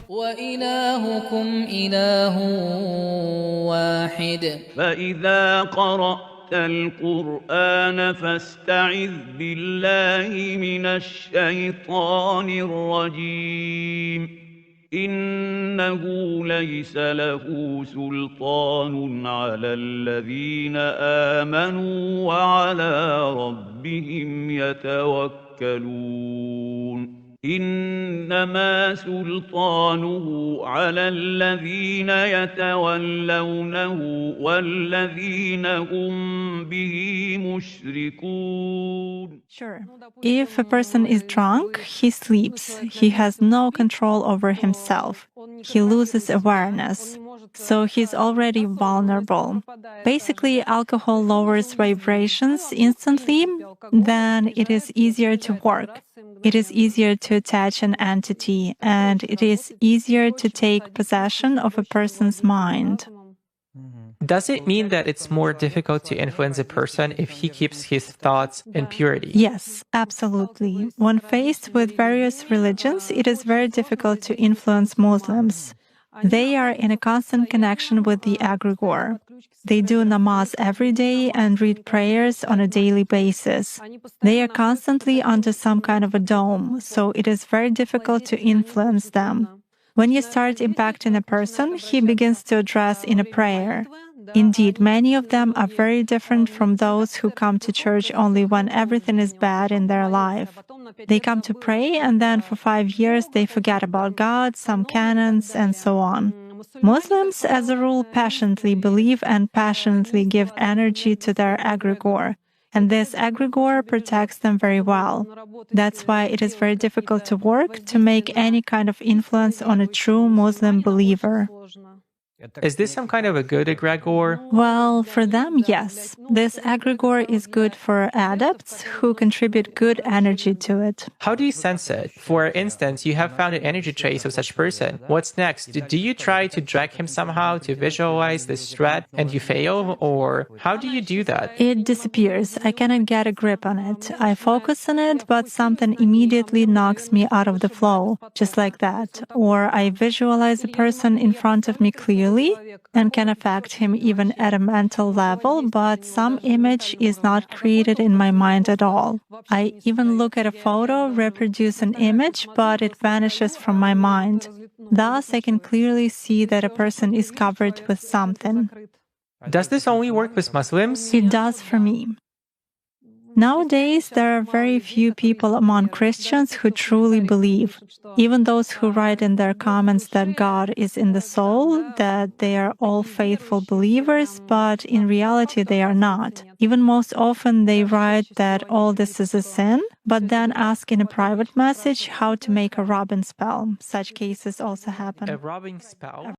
وإلهكم إله واحد فإذا قرأت القرآن فاستعذ بالله من الشيطان الرجيم إنه ليس له سلطان على الذين آمنوا وعلى ربهم يتوكلون إنما سلطانه على الذين يتولونه والذين هم به مشركون. Sure. If a person is drunk, he sleeps. He has no control over himself. He loses awareness. So he's already vulnerable. Basically, alcohol lowers vibrations instantly, then it is easier to work. It is easier to attach an entity, and it is easier to take possession of a person's mind. Does it mean that it's more difficult to influence a person if he keeps his thoughts in purity? Yes, absolutely. When faced with various religions, it is very difficult to influence Muslims. They are in a constant connection with the egregore. They do namaz every day and read prayers on a daily basis. They are constantly under some kind of a dome, so it is very difficult to influence them. When you start impacting a person, he begins to address in a prayer. Indeed, many of them are very different from those who come to church only when everything is bad in their life. They come to pray, and then for 5 years they forget about God, some canons, and so on. Muslims, as a rule, passionately believe and passionately give energy to their egregore, and this egregore protects them very well. That's why it is very difficult to work to make any kind of influence on a true Muslim believer. Is this some kind of a good egregore? Well, for them, yes. This egregore is good for adepts who contribute good energy to it. How do you sense it? For instance, you have found an energy trace of such person. What's next? Do you try to drag him somehow to visualize this threat and you fail? Or how do you do that? It disappears. I cannot get a grip on it. I focus on it, but something immediately knocks me out of the flow, just like that. Or I visualize a person in front of me clearly and can affect him even at a mental level, but some image is not created in my mind at all. I even look at a photo, reproduce an image, but it vanishes from my mind. Thus, I can clearly see that a person is covered with something. Does this only work with Muslims? It does for me. Nowadays, there are very few people among Christians who truly believe. Even those who write in their comments that God is in the soul, that they are all faithful believers, but in reality they are not. Even most often they write that all this is a sin, but then ask in a private message how to make a rubbing spell. Such cases also happen. A rubbing spell?